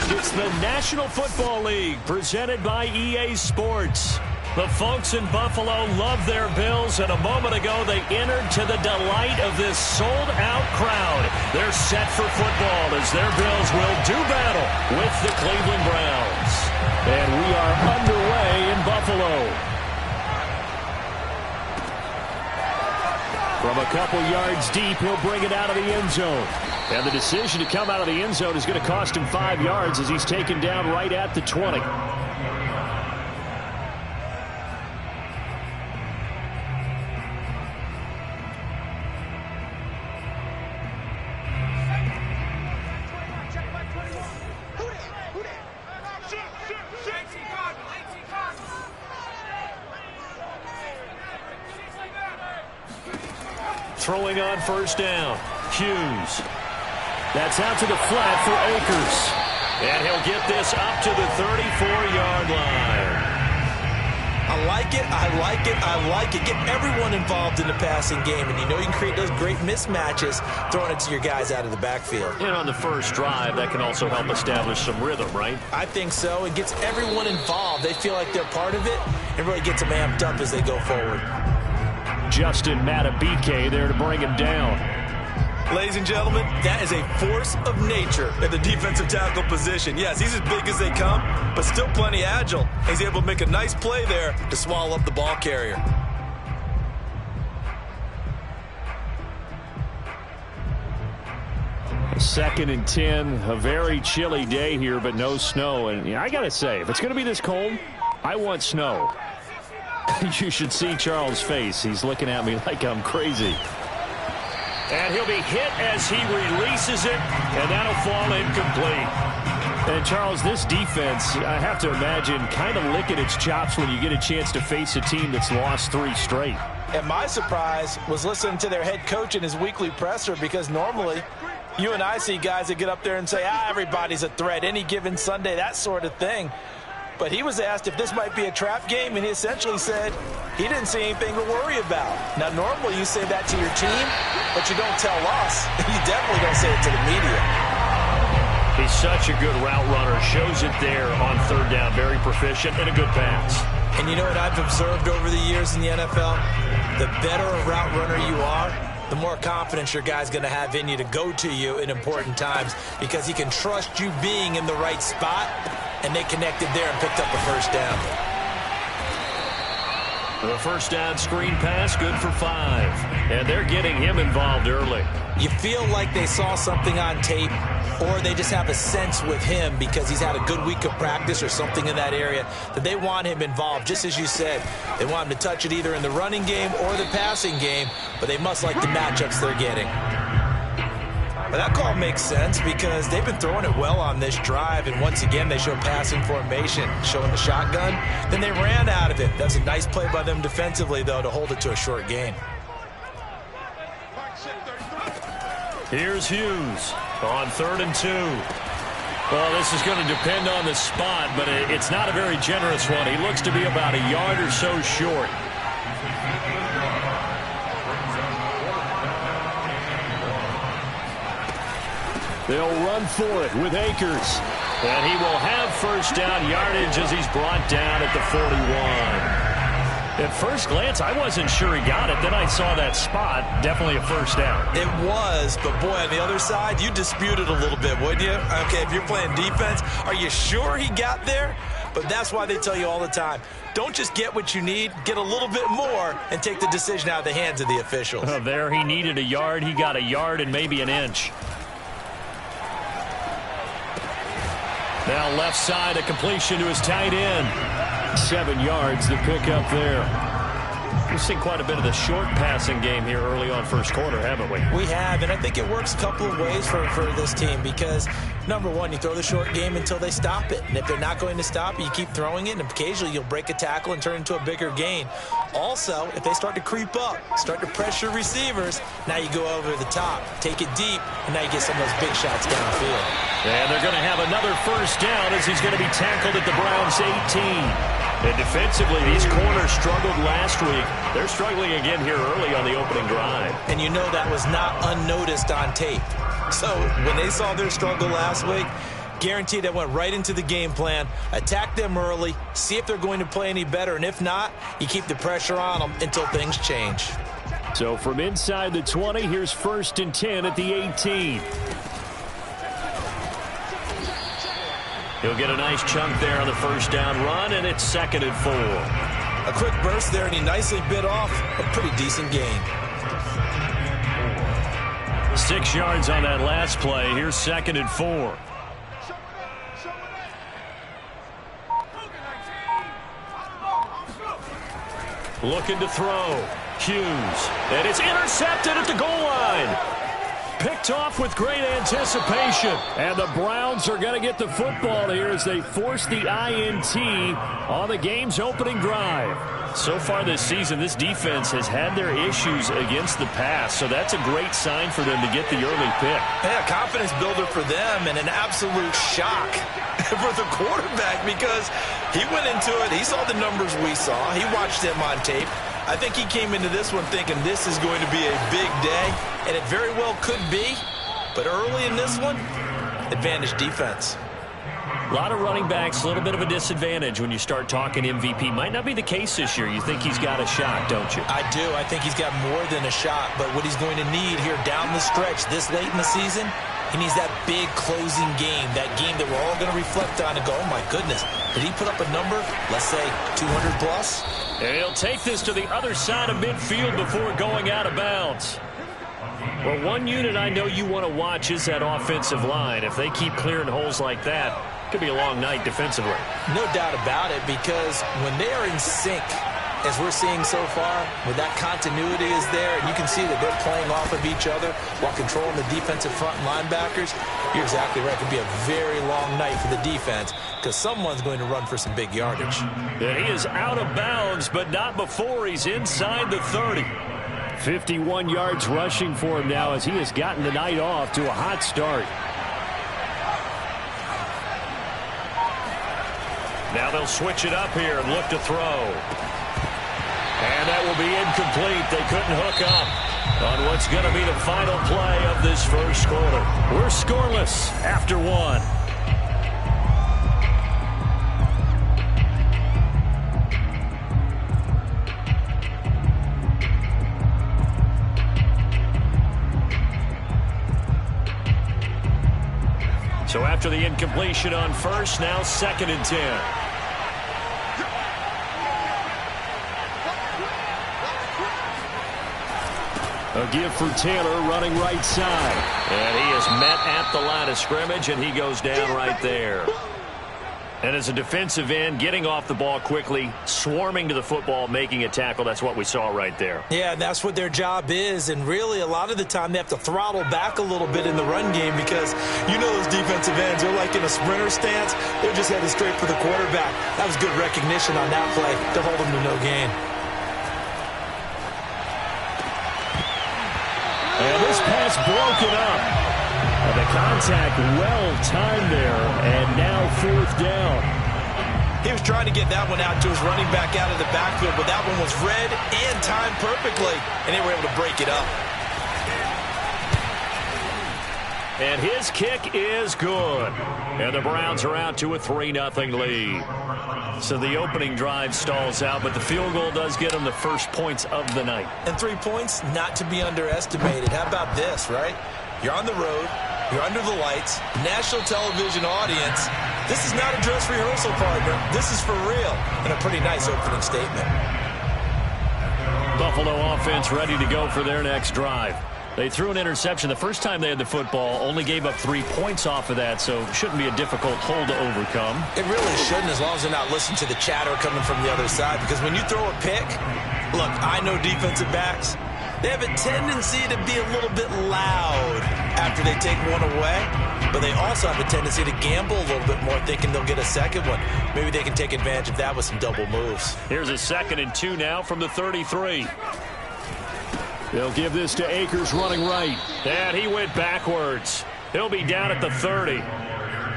It's the National Football League presented by EA Sports. The folks in Buffalo love their Bills, and a moment ago they entered to the delight of this sold-out crowd. They're set for football as their Bills will do battle with the Cleveland Browns. And we are underway in Buffalo. From a couple yards deep, he'll bring it out of the end zone. And the decision to come out of the end zone is going to cost him 5 yards as he's taken down right at the 20. Throwing on first down, Hughes. That's out to the flat for Akers. And he'll get this up to the 34-yard line. I like it, I like it, I like it. Get everyone involved in the passing game, and you know you can create those great mismatches throwing it to your guys out of the backfield. And on the first drive, that can also help establish some rhythm, right? I think so. It gets everyone involved. They feel like they're part of it, and really gets them amped up as they go forward. Justin Matabike there to bring him down. Ladies and gentlemen, that is a force of nature at the defensive tackle position. Yes, he's as big as they come, but still plenty agile. He's able to make a nice play there to swallow up the ball carrier. Second and 10, a very chilly day here, but no snow. And I got to say, if it's going to be this cold, I want snow. You should see Charles' face. He's looking at me like I'm crazy. And he'll be hit as he releases it, and that'll fall incomplete. And, Charles, this defense, I have to imagine, kind of licking its chops when you get a chance to face a team that's lost 3 straight. And my surprise was listening to their head coach in his weekly presser, because normally you and I see guys that get up there and say, everybody's a threat, any given Sunday, that sort of thing. But he was asked if this might be a trap game, and he essentially said he didn't see anything to worry about. Now, normally you say that to your team, but you don't tell us. You definitely don't say it to the media. He's such a good route runner. Shows it there on third down. Very proficient and a good pass. And you know what I've observed over the years in the NFL? The better a route runner you are, the more confidence your guy's going to have in you to go to you in important times, because he can trust you being in the right spot. And they connected there and picked up a first down. The first down screen pass, good for 5. And they're getting him involved early. You feel like they saw something on tape, or they just have a sense with him because he's had a good week of practice or something in that area that they want him involved. Just as you said, they want him to touch it either in the running game or the passing game, but they must like the matchups they're getting. But that call makes sense because they've been throwing it well on this drive, and once again they show passing formation, showing the shotgun. Then they ran out of it. That's a nice play by them defensively, though, to hold it to a short gain. Here's Hughes on 3rd and 2. Well, this is going to depend on the spot, but it's not a very generous one. He looks to be about a yard or so short. They'll run for it with Akers. And he will have first down yardage as he's brought down at the 41. At first glance, I wasn't sure he got it. Then I saw that spot. Definitely a first down. It was, but boy, on the other side, you dispute it a little bit, wouldn't you? Okay, if you're playing defense, are you sure he got there? But that's why they tell you all the time, don't just get what you need, get a little bit more and take the decision out of the hands of the officials. There he needed a yard. He got a yard and maybe an inch. Now left side, a completion to his tight end. 7 yards, the pickup there. We've seen quite a bit of the short passing game here early on first quarter, haven't we? We have, and I think it works a couple of ways for this team because, number one, you throw the short game until they stop it. And if they're not going to stop it, you keep throwing it, and occasionally you'll break a tackle and turn it into a bigger gain. Also, if they start to creep up, start to pressure receivers, now you go over the top, take it deep, and now you get some of those big shots downfield. And they're going to have another first down as he's going to be tackled at the Browns' 18. And defensively, these corners struggled last week. They're struggling again here early on the opening drive. And you know that was not unnoticed on tape. So when they saw their struggle last week, Guaranteed that went right into the game plan. Attack them early, see if they're going to play any better, and if not, you keep the pressure on them until things change. So from inside the 20, here's 1st and 10 at the 18. He'll get a nice chunk there on the first down run, and it's 2nd and 4. A quick burst there, and he nicely bit off a pretty decent gain. 6 yards on that last play. Here's 2nd and 4. Looking to throw. Hughes. And it's intercepted at the goal line. Picked off with great anticipation. And the Browns are going to get the football here as they force the INT on the game's opening drive. So far this season, this defense has had their issues against the pass, so that's a great sign for them to get the early pick. Yeah, confidence builder for them and an absolute shock for the quarterback because he went into it. He saw the numbers we saw. He watched them on tape. I think he came into this one thinking this is going to be a big day, and it very well could be. But early in this one, advantage defense. A lot of running backs, a little bit of a disadvantage when you start talking MVP. Might not be the case this year. You think he's got a shot, don't you? I do. I think he's got more than a shot. But what he's going to need here down the stretch this late in the season, he needs that big closing game, that game that we're all going to reflect on and go, oh, my goodness, did he put up a number, let's say 200 plus? And he'll take this to the other side of midfield before going out of bounds. Well, one unit I know you want to watch is that offensive line. If they keep clearing holes like that, it could be a long night defensively. No doubt about it, because when they are in sync, as we're seeing so far, where that continuity is there, and you can see that they're playing off of each other while controlling the defensive front and linebackers, you're exactly right. It could be a very long night for the defense because someone's going to run for some big yardage. And he is out of bounds, but not before he's inside the 30. 51 yards rushing for him now as he has gotten the night off to a hot start. Now they'll switch it up here and look to throw. And that will be incomplete. They couldn't hook up on what's going to be the final play of this first quarter. We're scoreless after 1. So after the incompletion on first, now 2nd and 10. A give for Taylor running right side. And he is met at the line of scrimmage, and he goes down right there. And as a defensive end, getting off the ball quickly, swarming to the football, making a tackle, that's what we saw right there. Yeah, that's what their job is. And really, a lot of the time, they have to throttle back a little bit in the run game because you know those defensive ends, they're like in a sprinter stance. They're just headed straight for the quarterback. That was good recognition on that play to hold them to no gain. And this pass broken up. And the contact well-timed there, and now 4th down. He was trying to get that one out to his running back out of the backfield, but that one was read and timed perfectly, and they were able to break it up. And his kick is good. And the Browns are out to a 3-0 lead. So the opening drive stalls out, but the field goal does get them the first points of the night. And 3 points, not to be underestimated. How about this, right? You're on the road. You're under the lights. National television audience. This is not a dress rehearsal, partner. This is for real. And a pretty nice opening statement. Buffalo offense ready to go for their next drive. They threw an interception the first time they had the football, only gave up 3 points off of that, so shouldn't be a difficult hole to overcome. It really shouldn't, as long as they're not listening to the chatter coming from the other side, because when you throw a pick, look, I know defensive backs, they have a tendency to be a little bit loud after they take one away, but they also have a tendency to gamble a little bit more, thinking they'll get a second one. Maybe they can take advantage of that with some double moves. Here's a 2nd and 2 now from the 33. They'll give this to Akers running right. And he went backwards. He'll be down at the 30.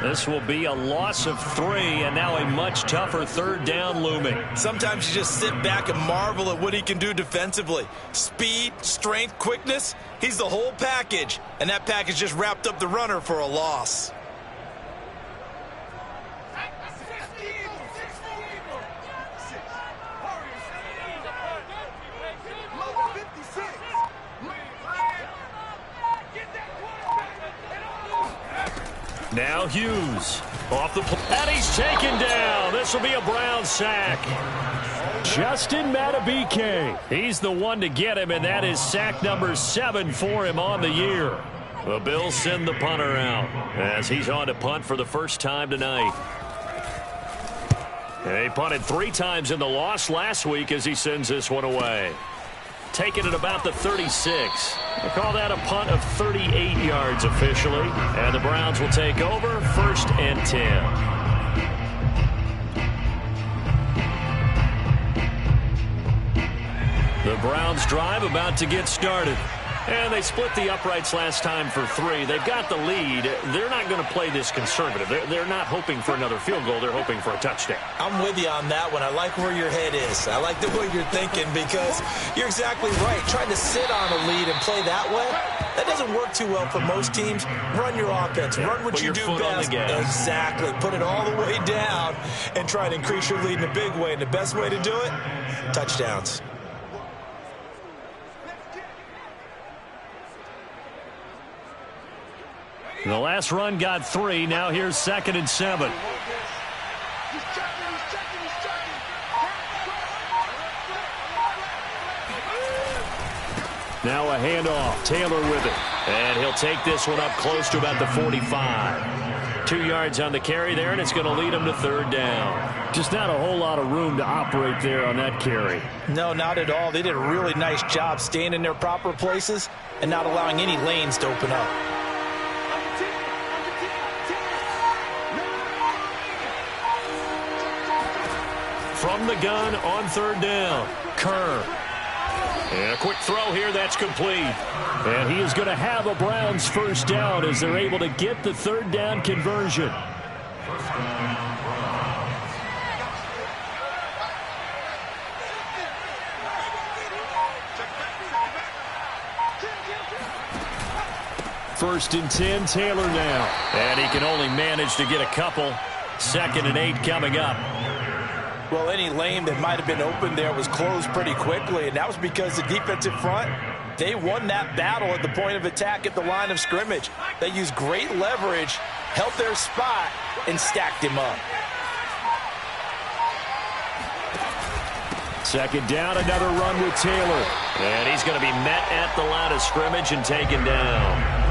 This will be a loss of 3, and now a much tougher 3rd down looming. Sometimes you just sit back and marvel at what he can do defensively. Speed, strength, quickness, he's the whole package. And that package just wrapped up the runner for a loss. Now Hughes off the play, and he's taken down. This will be a Brown sack. Justin Matabike, he's the one to get him, and that is sack number 7 for him on the year. The Bills send the punter out as he's on to punt for the first time tonight. And he punted 3 times in the loss last week as he sends this one away. Taking it about the 36. They call that a punt of 38 yards officially. And the Browns will take over, 1st and 10. The Browns drive about to get started. And they split the uprights last time for 3. They've got the lead. They're not going to play this conservative. They're not hoping for another field goal. They're hoping for a touchdown. I'm with you on that one. I like where your head is. I like the way you're thinking because you're exactly right. Trying to sit on a lead and play that way, that doesn't work too well for most teams. Run your offense. Run what you do best. Exactly. Put it all the way down and try to increase your lead in a big way. And the best way to do it, touchdowns. The last run got 3. Now here's 2nd and 7. Now a handoff. Taylor with it. And he'll take this one up close to about the 45. 2 yards on the carry there, and it's going to lead him to 3rd down. Just not a whole lot of room to operate there on that carry. No, not at all. They did a really nice job staying in their proper places and not allowing any lanes to open up. From the gun on 3rd down. Kerr. And a quick throw here, that's complete. And he is going to have a Browns 1st down as they're able to get the 3rd down conversion. First and 10, Taylor now. And he can only manage to get a couple. 2nd and 8 coming up. Well, any lane that might have been open there was closed pretty quickly, and that was because the defensive front, they won that battle at the point of attack at the line of scrimmage. They used great leverage, held their spot, and stacked him up. 2nd down, another run with Taylor. And he's going to be met at the line of scrimmage and taken down.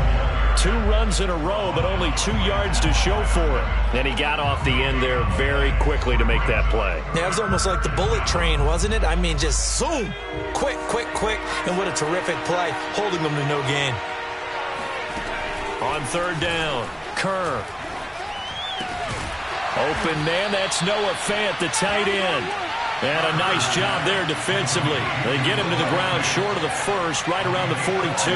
2 runs in a row, but only 2 yards to show for it. And he got off the end there very quickly to make that play. Yeah, it was almost like the bullet train, wasn't it? I mean, just zoom. Quick, quick, quick. And what a terrific play, holding them to no gain. On 3rd down, Kerr. Open man, that's Noah Fant, the tight end. And a nice job there defensively. They get him to the ground short of the 1st, right around the 42.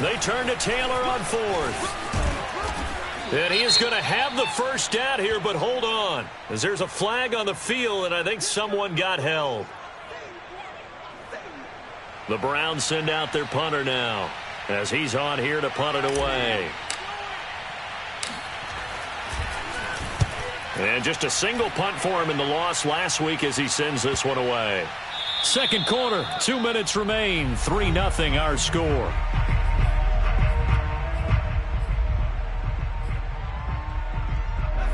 They turn to Taylor on 4th. And he is going to have the 1st down here, but hold on, as there's a flag on the field, and I think someone got held. The Browns send out their punter now, as he's on here to punt it away. And just a single punt for him in the loss last week as he sends this one away. 2nd quarter, 2 minutes remain, 3-0 our score.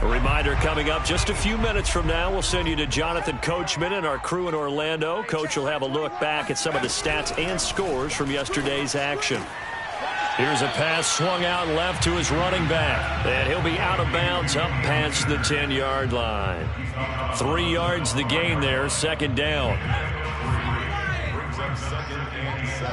A reminder coming up just a few minutes from now, we'll send you to Jonathan Coachman and our crew in Orlando. Coach will have a look back at some of the stats and scores from yesterday's action. Here's a pass swung out left to his running back. And he'll be out of bounds up past the 10-yard line. 3 yards the gain there, 2nd down. Brings up 2nd and 7.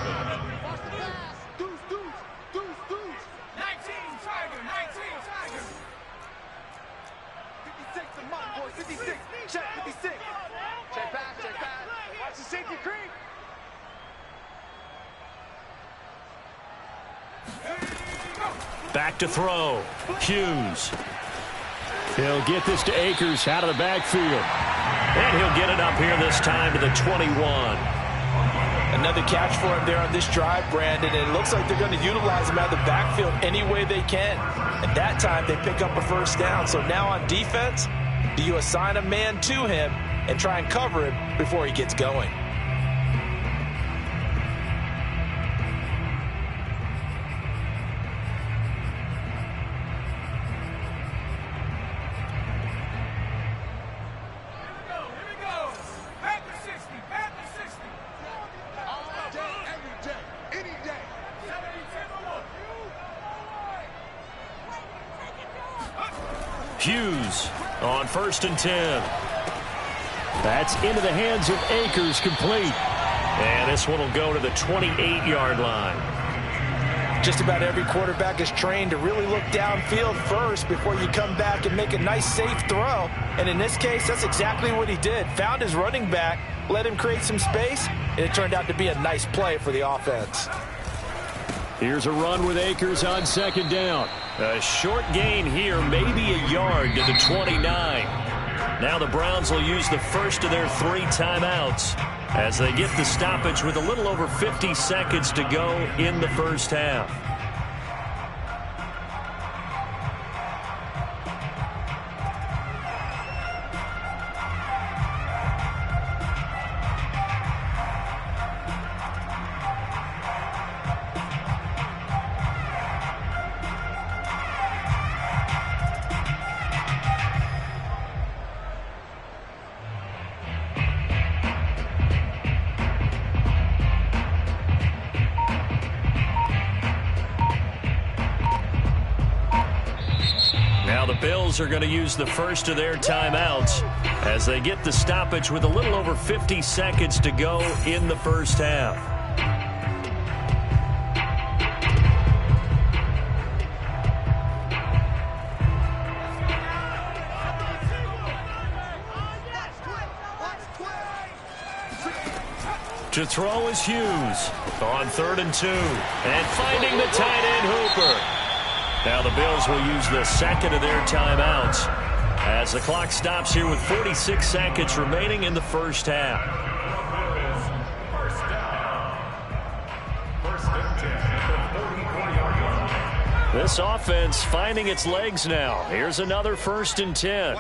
Back to throw. Hughes. He'll get this to Akers out of the backfield. And he'll get it up here this time to the 21. Another catch for him there on this drive, Brandon. And it looks like they're going to utilize him out of the backfield any way they can. And that time they pick up a 1st down. So now on defense, do you assign a man to him and try and cover him before he gets going? Hughes on 1st and 10. That's into the hands of Akers, complete. And this one will go to the 28-yard line. Just about every quarterback is trained to really look downfield first before you come back and make a nice, safe throw. And in this case, that's exactly what he did. Found his running back, let him create some space, and it turned out to be a nice play for the offense. Here's a run with Akers on 2nd down. A short gain here, maybe a yard to the 29. Now the Browns will use the first of their 3 timeouts as they get the stoppage with a little over 50 seconds to go in the first half. Are going to use the first of their timeouts as they get the stoppage with a little over 50 seconds to go in the first half. To throw is Hughes on 3rd and 2, and finding the tight end Hooper. Now the Bills will use the second of their timeouts as the clock stops here with 46 seconds remaining in the first half. This offense finding its legs now. Here's another 1st and 10.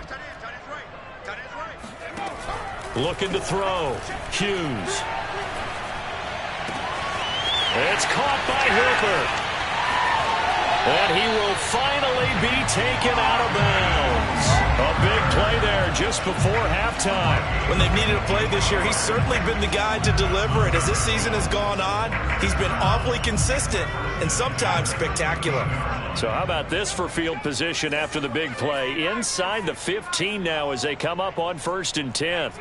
Looking to throw. Hughes. It's caught by Hooper. And he will finally be taken out of bounds. A big play there just before halftime. When they've needed a play this year, he's certainly been the guy to deliver it. As this season has gone on, he's been awfully consistent and sometimes spectacular. So how about this for field position after the big play? Inside the 15 now as they come up on 1st and 10.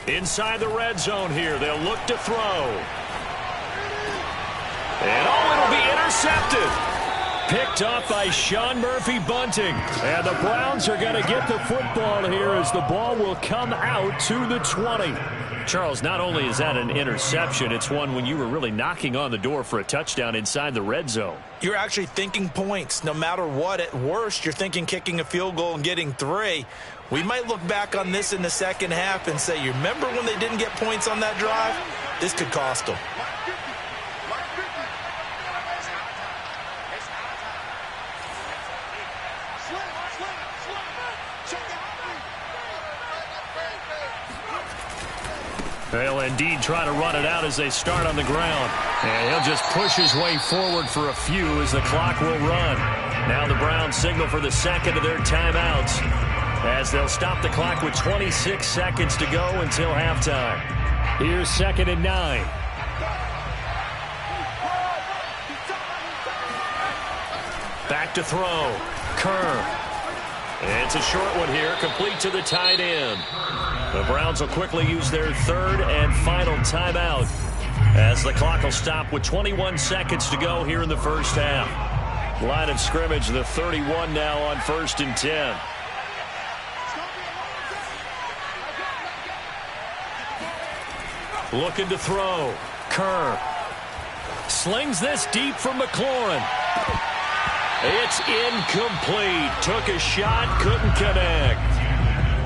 Inside the red zone here. They'll look to throw. And it'll be intercepted. Picked off by Sean Murphy-Bunting. And the Browns are going to get the football here as the ball will come out to the 20. Charles, not only is that an interception, it's one when you were really knocking on the door for a touchdown inside the red zone. You're actually thinking points. No matter what, at worst, you're thinking kicking a field goal and getting 3. We might look back on this in the second half and say, you remember when they didn't get points on that drive? This could cost them. They'll indeed try to run it out as they start on the ground. And he'll just push his way forward for a few as the clock will run. Now the Browns signal for the second of their timeouts as they'll stop the clock with 26 seconds to go until halftime. Here's 2nd and 9. Back to throw. Kerr. It's a short one here, complete to the tight end. The Browns will quickly use their 3rd and final timeout as the clock will stop with 21 seconds to go here in the first half. Line of scrimmage, the 31 now on 1st and 10. Looking to throw. Kerr slings this deep from McLaurin. It's incomplete. Took a shot, couldn't connect.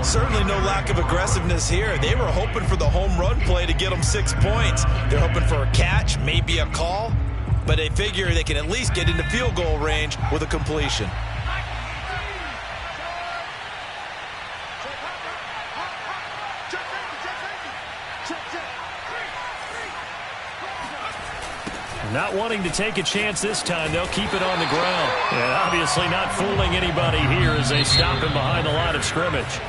Certainly no lack of aggressiveness here. They were hoping for the home run play to get them 6 points. They're hoping for a catch, maybe a call, but they figure they can at least get into field goal range with a completion. Not wanting to take a chance this time, they'll keep it on the ground. And obviously not fooling anybody here as they stop him behind the line of scrimmage.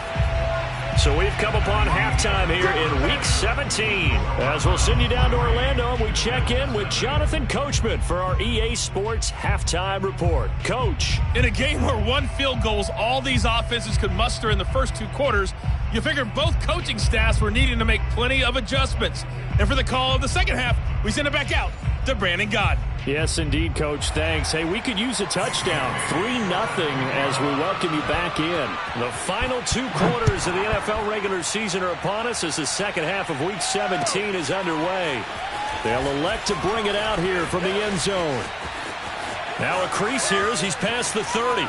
So we've come upon halftime here in Week 17. As we'll send you down to Orlando, and we check in with Jonathan Coachman for our EA Sports Halftime Report. Coach. In a game where one field goal is all these offenses could muster in the first 2 quarters, you figure both coaching staffs were needing to make plenty of adjustments. And for the call of the second half, we send it back out to Brandon Gott. Yes, indeed, Coach. Thanks. Hey, we could use a touchdown. 3-0 as we welcome you back in. The final 2 quarters of the NFL regular season are upon us as the second half of Week 17 is underway. They'll elect to bring it out here from the end zone. Now a crease here as he's past the 30.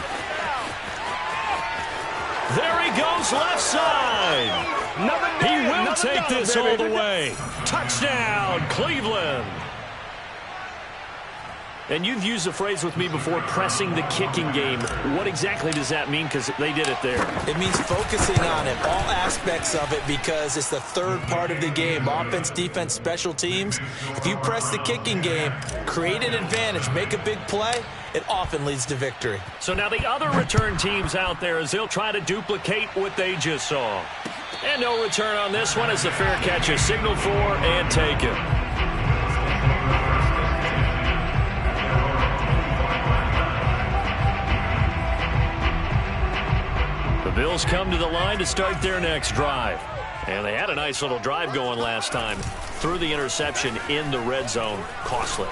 There he goes left side. He will take this all the way. Touchdown, Cleveland. And you've used the phrase with me before, pressing the kicking game. What exactly does that mean? Because they did it there. It means focusing on it, all aspects of it, because it's the third part of the game. Offense, defense, special teams. If you press the kicking game, create an advantage, make a big play, it often leads to victory. So now the other return teams out there as they'll try to duplicate what they just saw. And no return on this one as the fair catch is signaled for and taken. The Bills come to the line to start their next drive. And they had a nice little drive going last time. Threw the interception in the red zone. Costly.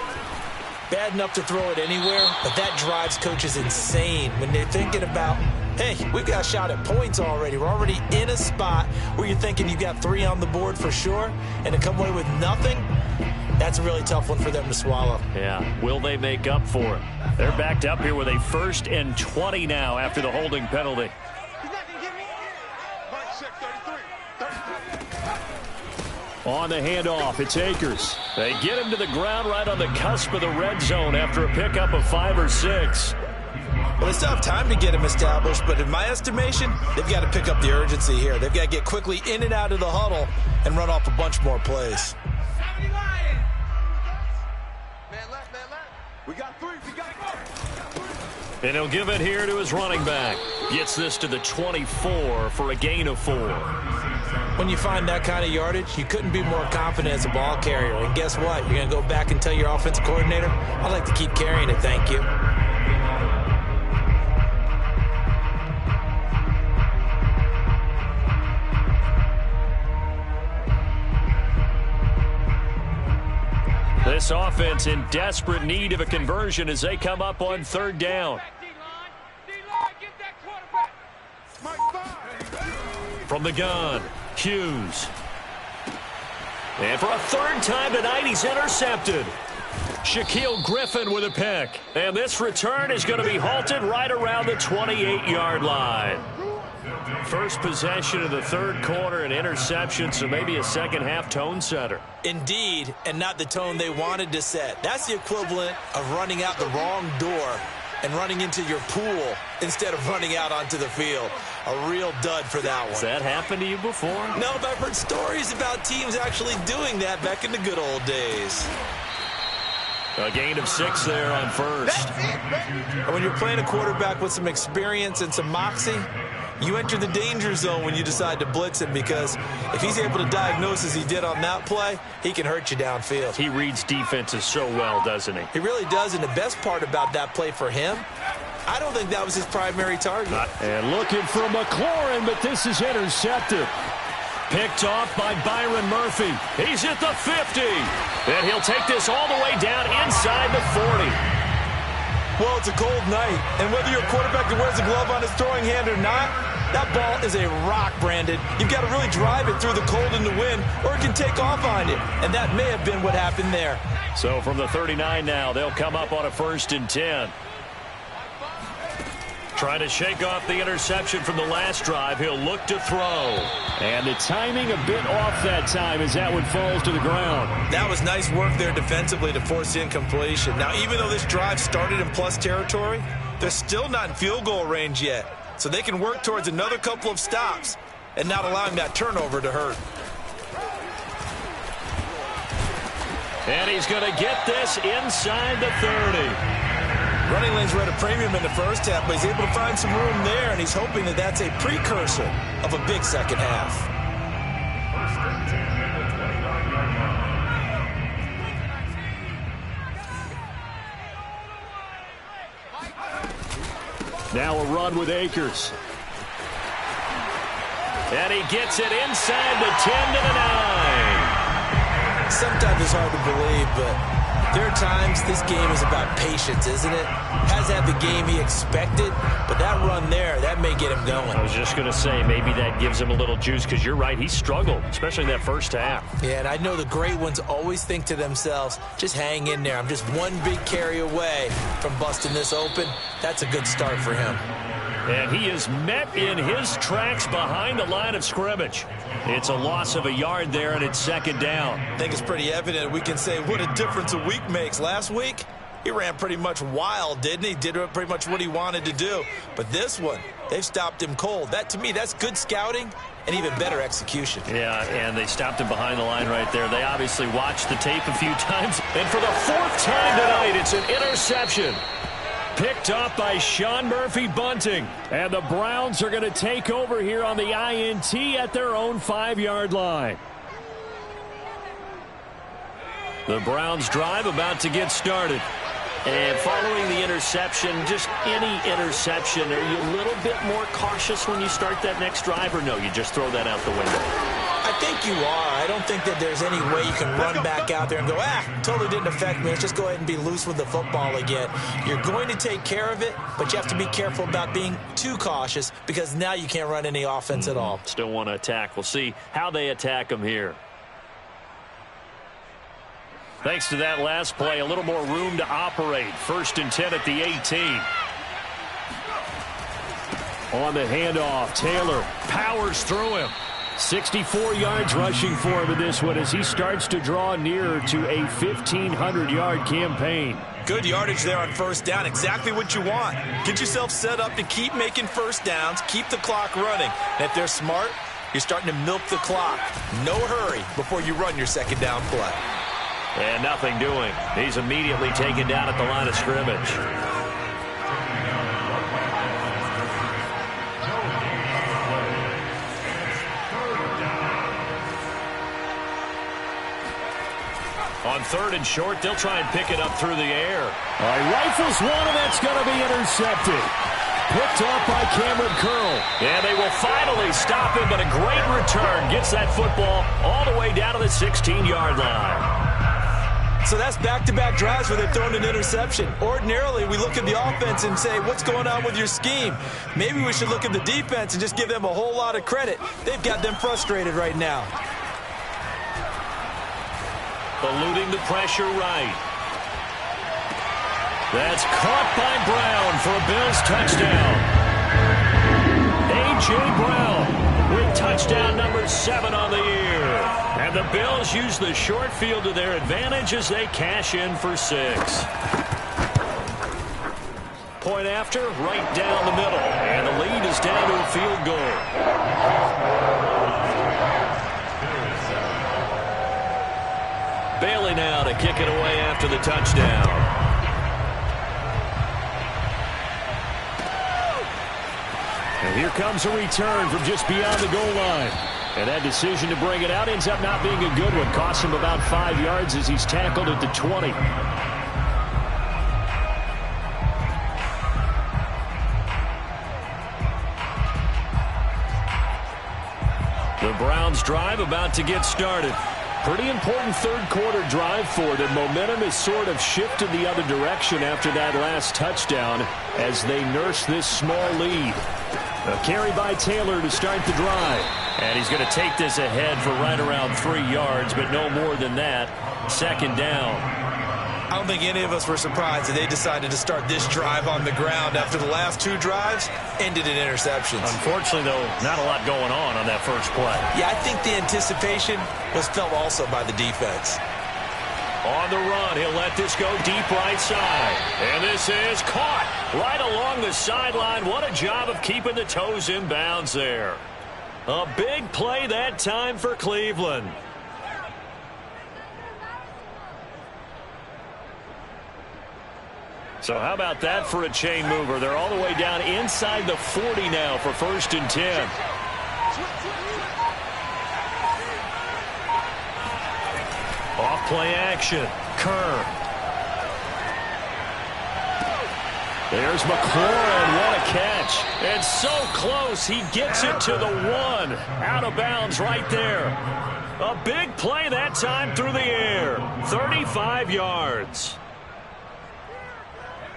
Bad enough to throw it anywhere, but that drives coaches insane when they're thinking about, hey, we've got a shot at points already. We're already in a spot where you're thinking you've got 3 on the board for sure, and to come away with nothing, that's a really tough one for them to swallow. Yeah, will they make up for it? They're backed up here with a 1st and 20 now after the holding penalty. On the handoff, it's Akers. They get him to the ground right on the cusp of the red zone after a pickup of 5 or 6. Well, they still have time to get him established, but in my estimation, they've got to pick up the urgency here. They've got to get quickly in and out of the huddle and run off a bunch more plays. We got 3. We got 4. And he'll give it here to his running back. Gets this to the 24 for a gain of 4. When you find that kind of yardage, you couldn't be more confident as a ball carrier. And guess what? You're going to go back and tell your offensive coordinator, I'd like to keep carrying it, thank you. This offense in desperate need of a conversion as they come up on 3rd down. From the gun, Hughes. And for a 3rd time tonight, he's intercepted. Shaquille Griffin with a pick. And this return is going to be halted right around the 28-yard line. First possession of the 3rd quarter, an interception, so maybe a second-half tone setter. Indeed, and not the tone they wanted to set. That's the equivalent of running out the wrong door and running into your pool instead of running out onto the field. A real dud for that one. Has that happened to you before? No, but I've heard stories about teams actually doing that back in the good old days. A gain of 6 there on 1st. And when you're playing a quarterback with some experience and some moxie, you enter the danger zone when you decide to blitz him, because if he's able to diagnose as he did on that play, he can hurt you downfield. He reads defenses so well, doesn't he? He really does, and the best part about that play for him, I don't think that was his primary target. And looking for McLaurin, but this is intercepted. Picked off by Byron Murphy. He's at the 50. And he'll take this all the way down inside the 40. Well, it's a cold night, and whether you're a quarterback that wears a glove on his throwing hand or not, that ball is a rock, Brandon. You've got to really drive it through the cold and the wind, or it can take off on you, and that may have been what happened there. So from the 39 now, they'll come up on a 1st and 10. Trying to shake off the interception from the last drive. He'll look to throw. And the timing a bit off that time as that one falls to the ground. That was nice work there defensively to force the incompletion. Now, even though this drive started in plus territory, they're still not in field goal range yet. So they can work towards another couple of stops and not allowing that turnover to hurt. And he's going to get this inside the 30. Running lanes were at a premium in the first half, but he's able to find some room there, and he's hoping that that's a precursor of a big second half. Now a run with Akers. And he gets it inside the 10 to the 9. Sometimes it's hard to believe, but there are times this game is about patience, isn't it? Has had the game he expected, but that run there, that may get him going. I was just going to say, maybe that gives him a little juice, because you're right, he struggled, especially in that first half. Yeah, and I know the great ones always think to themselves, just hang in there. I'm just one big carry away from busting this open. That's a good start for him. And he is met in his tracks behind the line of scrimmage. It's a loss of a yard there, and it's second down. I think it's pretty evident. We can say what a difference a week makes. Last week, he ran pretty much wild, didn't he? Did pretty much what he wanted to do. But this one, they've stopped him cold. That, to me, that's good scouting and even better execution. Yeah, and they stopped him behind the line right there. They obviously watched the tape a few times. And for the fourth time tonight, it's an interception. Picked up by Sean Murphy-Bunting. And the Browns are going to take over here on the INT at their own 5-yard line. The Browns drive about to get started. And following the interception, just any interception, are you a little bit more cautious when you start that next drive, or no, you just throw that out the window? I think you are. I don't think that there's any way you can run back out there and go, totally didn't affect me. Let's just go ahead and be loose with the football again. You're going to take care of it, but you have to be careful about being too cautious, because now you can't run any offense at all. Still want to attack. We'll see how they attack them here. Thanks to that last play, a little more room to operate. 1st and 10 at the 18. On the handoff, Taylor powers through him. 64 yards rushing for him in this one as he starts to draw nearer to a 1,500-yard campaign. Good yardage there on first down. Exactly what you want. Get yourself set up to keep making first downs, keep the clock running. And if they're smart, you're starting to milk the clock. No hurry before you run your second down play. And nothing doing. He's immediately taken down at the line of scrimmage. On 3rd and short, they'll try and pick it up through the air. All right, rifles one, and that's going to be intercepted. Picked up by Cameron Curl. And they will finally stop him, but a great return. Gets that football all the way down to the 16-yard line. So that's back-to-back drives where they've thrown an interception. Ordinarily, we look at the offense and say, what's going on with your scheme? Maybe we should look at the defense and just give them a whole lot of credit. They've got them frustrated right now. Eluding the pressure right. That's caught by Brown for a Bills touchdown. A.J. Brown with touchdown number 7 on the year. And the Bills use the short field to their advantage as they cash in for 6. Point after, right down the middle. And the lead is down to a field goal. Bailey now to kick it away after the touchdown. And here comes a return from just beyond the goal line. And that decision to bring it out ends up not being a good one. Costs him about 5 yards as he's tackled at the 20. The Browns drive about to get started. Pretty important third-quarter drive for them. Momentum has sort of shifted the other direction after that last touchdown as they nurse this small lead. A carry by Taylor to start the drive. And he's going to take this ahead for right around 3 yards, but no more than that. Second down. I don't think any of us were surprised that they decided to start this drive on the ground after the last 2 drives ended in interceptions. Unfortunately, though, not a lot going on that first play. Yeah, I think the anticipation was felt also by the defense. On the run, he'll let this go deep right side. And this is caught right along the sideline. What a job of keeping the toes in bounds there. A big play that time for Cleveland. So how about that for a chain mover? They're all the way down inside the 40 now for 1st and 10. Off-play action. Kerr. There's McLaurin. What a catch. And so close. He gets it to the 1. Out of bounds right there. A big play that time through the air. 35 yards.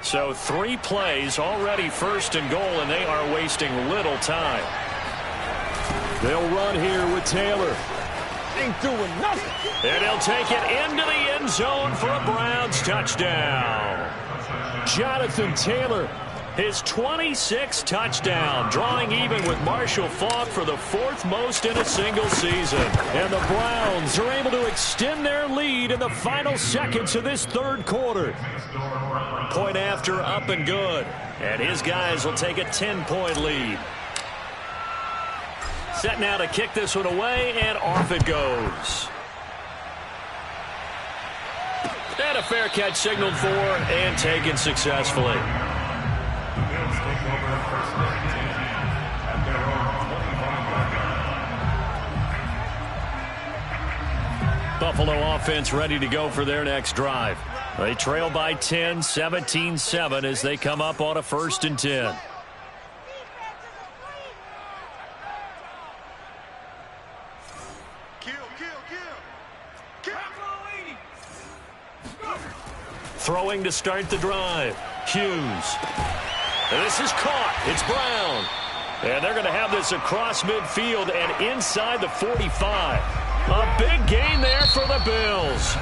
So 3 plays already 1st and goal, and they are wasting little time. They'll run here with Taylor. Ain't doing nothing. And he'll take it into the end zone for a Browns touchdown. Jonathan Taylor, his 26th touchdown, drawing even with Marshall Faulk for the 4th most in a single season. And the Browns are able to extend their lead in the final seconds of this 3rd quarter. Point after, up and good. And his guys will take a 10-point lead. Set now to kick this one away, and off it goes. And a fair catch signaled for and taken successfully. Buffalo offense ready to go for their next drive. They trail by 10, 17-7 as they come up on a 1st and 10. Throwing to start the drive. Hughes. And this is caught. It's Brown. And they're going to have this across midfield and inside the 45. A big gain there for the Bills.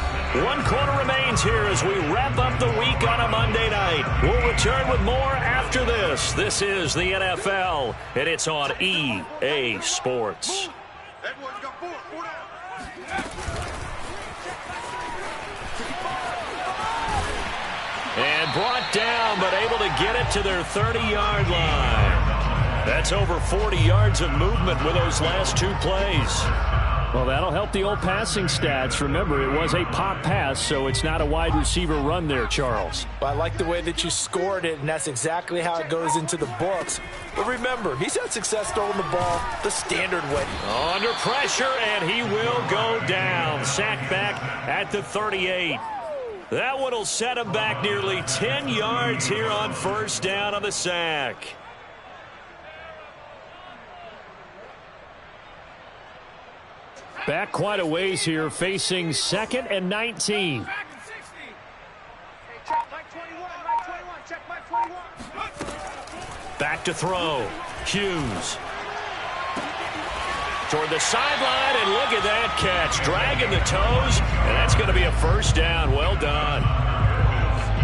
1 quarter remains here as we wrap up the week on a Monday night. We'll return with more after this. This is the NFL, and it's on EA Sports. That boy's got 4 down. And brought down, but able to get it to their 30-yard line. That's over 40 yards of movement with those last 2 plays. Well, that'll help the old passing stats. Remember, it was a pop pass, so it's not a wide receiver run there, Charles. Well, I like the way that you scored it, and that's exactly how it goes into the books. But remember, he's had success throwing the ball the standard way. Under pressure, and he will go down. Sacked back at the 38. That one will set him back nearly 10 yards here on 1st down on the sack. Back quite a ways here, facing 2nd and 19. Back to throw. Hughes. Toward the sideline, and look at that catch. Dragging the toes, and that's going to be a 1st down. Well done.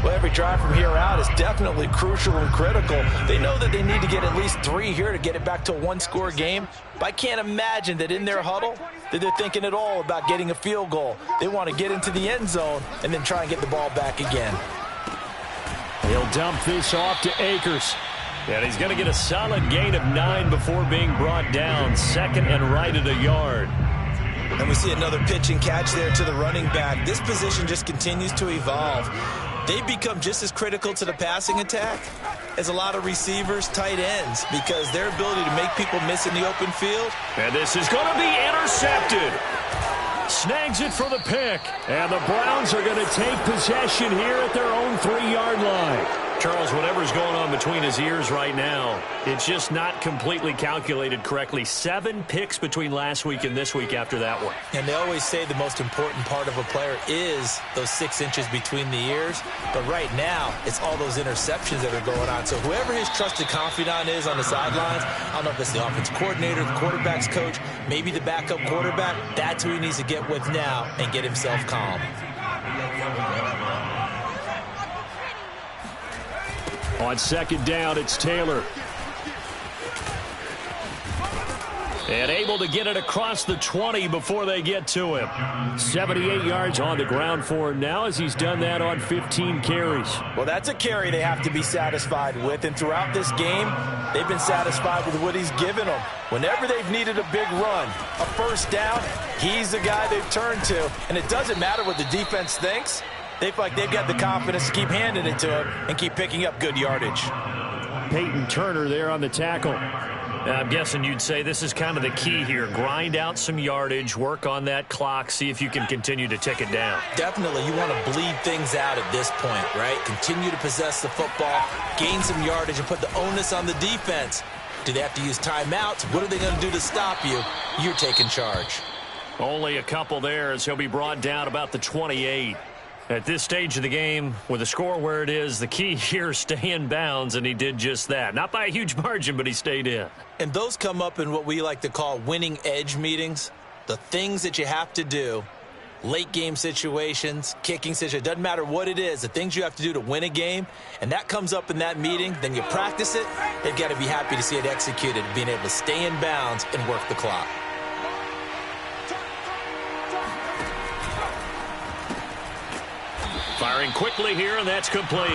Well, every drive from here out is definitely crucial and critical. They know that they need to get at least 3 here to get it back to a 1-score game. But I can't imagine that in their huddle that they're thinking at all about getting a field goal. They want to get into the end zone and then try and get the ball back again. He'll dump this off to Akers. And he's going to get a solid gain of 9 before being brought down. 2nd and right at a yard. And we see another pitch and catch there to the running back. This position just continues to evolve. They've become just as critical to the passing attack as a lot of receivers, tight ends, because their ability to make people miss in the open field. And this is going to be intercepted. Snags it for the pick. And the Browns are going to take possession here at their own 3-yard line. Charles, whatever's going on between his ears right now, it's just not completely calculated correctly. 7 picks between last week and this week after that one. And they always say the most important part of a player is those 6 inches between the ears. But right now, it's all those interceptions that are going on. So whoever his trusted confidant is on the sidelines, I don't know if it's the offense coordinator, the quarterback's coach, maybe the backup quarterback, that's who he needs to get with now and get himself calm. On 2nd down, it's Taylor. And able to get it across the 20 before they get to him. 78 yards on the ground for him now as he's done that on 15 carries. Well, that's a carry they have to be satisfied with. And throughout this game, they've been satisfied with what he's given them. Whenever they've needed a big run, a 1st down, he's the guy they've turned to. And it doesn't matter what the defense thinks. They feel like they've got the confidence to keep handing it to him and keep picking up good yardage. Peyton Turner there on the tackle. I'm guessing you'd say this is kind of the key here. Grind out some yardage, work on that clock, see if you can continue to tick it down. Definitely, you want to bleed things out at this point, right? Continue to possess the football, gain some yardage, and put the onus on the defense. Do they have to use timeouts? What are they going to do to stop you? You're taking charge. Only a couple there as he'll be brought down about the 28. At this stage of the game, with the score where it is, the key here is stay in bounds, and he did just that. Not by a huge margin, but he stayed in. And those come up in what we like to call winning edge meetings. The things that you have to do, late game situations, kicking situations, doesn't matter what it is, the things you have to do to win a game, and that comes up in that meeting, then you practice it, they've got to be happy to see it executed, being able to stay in bounds and work the clock. Firing quickly here, and that's complete.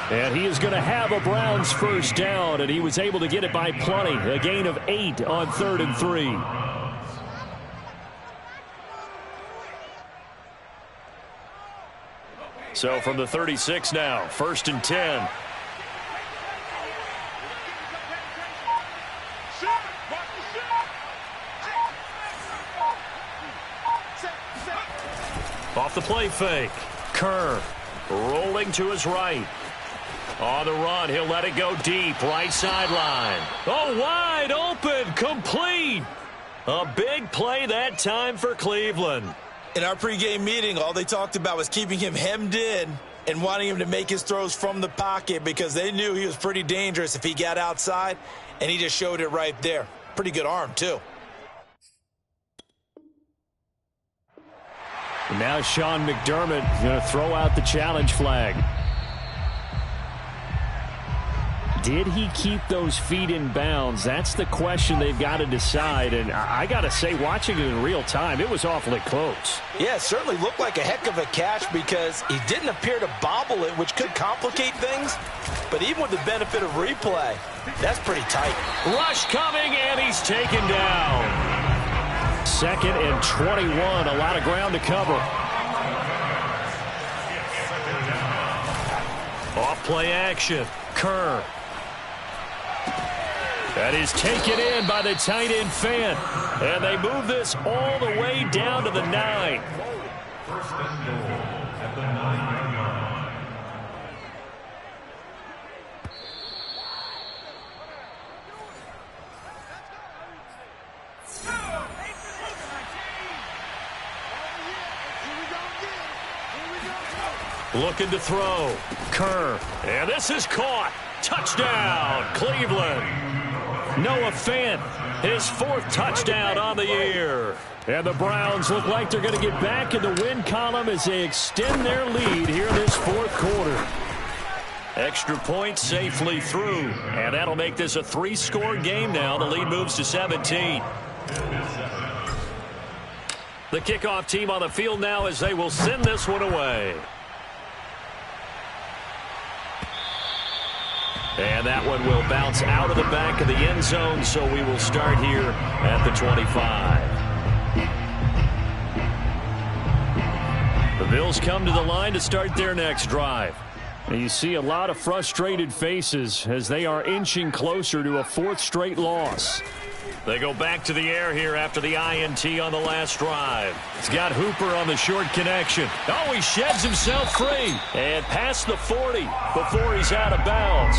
And he is going to have a Browns first down, and he was able to get it by plenty. A gain of 8 on 3rd and 3. So from the 36 now, 1st and 10. Off the play fake. Kerr rolling to his right. On the run, he'll let it go deep, right sideline. Oh, wide open, complete. A big play that time for Cleveland. In our pregame meeting, all they talked about was keeping him hemmed in and wanting him to make his throws from the pocket because they knew he was pretty dangerous if he got outside, and he just showed it right there. Pretty good arm, too. And now Sean McDermott going to throw out the challenge flag. Did he keep those feet in bounds? That's the question they've got to decide. And I got to say, watching it in real time, it was awfully close. Yeah, it certainly looked like a heck of a catch because he didn't appear to bobble it, which could complicate things. But even with the benefit of replay, that's pretty tight. Rush coming, and he's taken down. 2nd and 21, a lot of ground to cover. Off play action, Kerr. That is taken in by the tight end Fant. And they move this all the way down to the 9. First and goal at the 9-yard line. Looking to throw. Kerr. And this is caught. Touchdown, Cleveland. Noah Fant, his 4th touchdown on the year. And the Browns look like they're going to get back in the win column as they extend their lead here in this 4th quarter. Extra point safely through. And that'll make this a 3-score game now. The lead moves to 17. The kickoff team on the field now as they will send this one away. And that one will bounce out of the back of the end zone, so we will start here at the 25. The Bills come to the line to start their next drive. And you see a lot of frustrated faces as they are inching closer to a 4th straight loss. They go back to the air here after the INT on the last drive. It's got Hooper on the short connection. Oh, he sheds himself free. And past the 40 before he's out of bounds.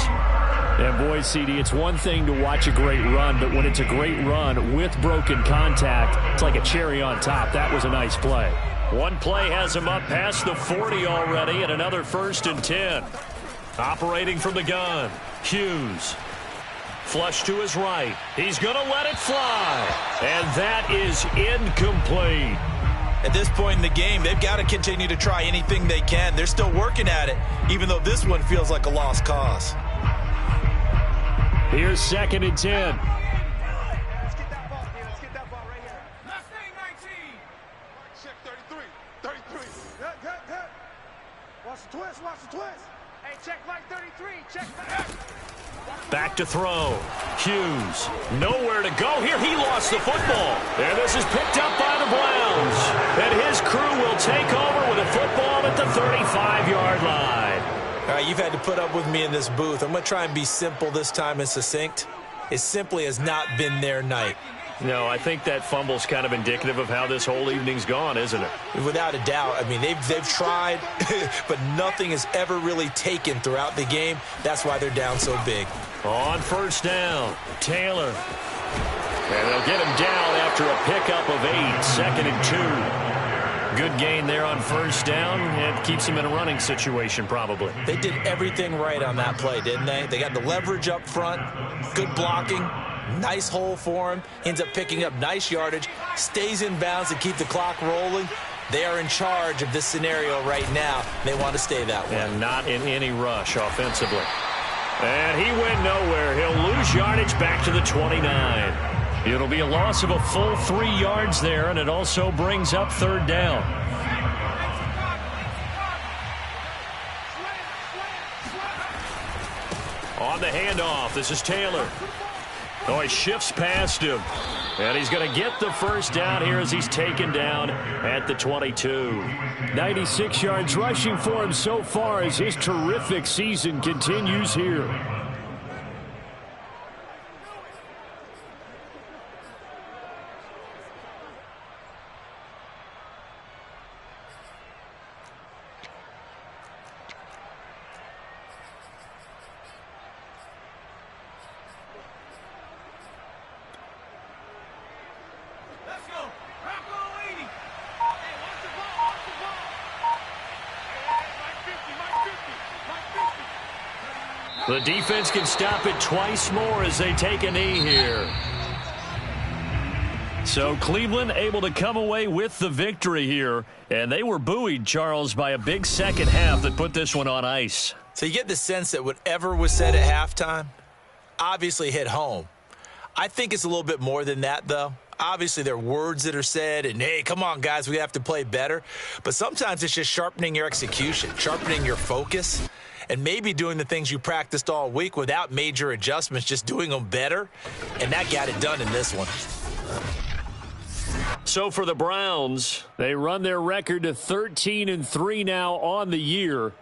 And boy, CD, it's one thing to watch a great run, but when it's a great run with broken contact, it's like a cherry on top. That was a nice play. One play has him up past the 40 already, and another 1st and 10. Operating from the gun, Hughes. Flush to his right. He's going to let it fly. And that is incomplete. At this point in the game, they've got to continue to try anything they can. They're still working at it, even though this one feels like a lost cause. Here's 2nd and 10. Let's get that ball, man. Let's get that ball right here. Let's say 19. Check 33. 33. Watch the twist. Watch the twist. Hey, check Mike 33. Check Mike. Back to throw. Hughes. Nowhere to go here. He lost the football. And this is picked up by the Browns. And his crew will take over with a football at the 35-yard line. All right, you've had to put up with me in this booth. I'm going to try and be simple this time and succinct. It simply has not been their night. No, I think that fumble's kind of indicative of how this whole evening's gone, isn't it? Without a doubt. I mean, they've tried, but nothing has ever really taken throughout the game. That's why they're down so big. On first down, Taylor. And they'll get him down after a pickup of 8, 2nd and 2. Good gain there on first down, and keeps him in a running situation probably. They did everything right on that play, didn't they? They got the leverage up front, good blocking, nice hole for him. He ends up picking up nice yardage, stays in bounds to keep the clock rolling. They are in charge of this scenario right now. They want to stay that way. And not in any rush offensively. And he went nowhere. He'll lose yardage back to the 29. It'll be a loss of a full 3 yards there, and it also brings up third down. On the handoff, this is Taylor. Oh, he shifts past him. And he's going to get the first down here as he's taken down at the 22. 96 yards rushing for him so far as his terrific season continues here. The defense can stop it twice more as they take a knee here. So Cleveland able to come away with the victory here. And they were buoyed, Charles, by a big second half that put this one on ice. So you get the sense that whatever was said at halftime obviously hit home. I think it's a little bit more than that, though. Obviously, there are words that are said, and, hey, come on, guys, we have to play better. But sometimes it's just sharpening your execution, sharpening your focus, and maybe doing the things you practiced all week without major adjustments, just doing them better. And that got it done in this one. So for the Browns, they run their record to 13-3 now on the year.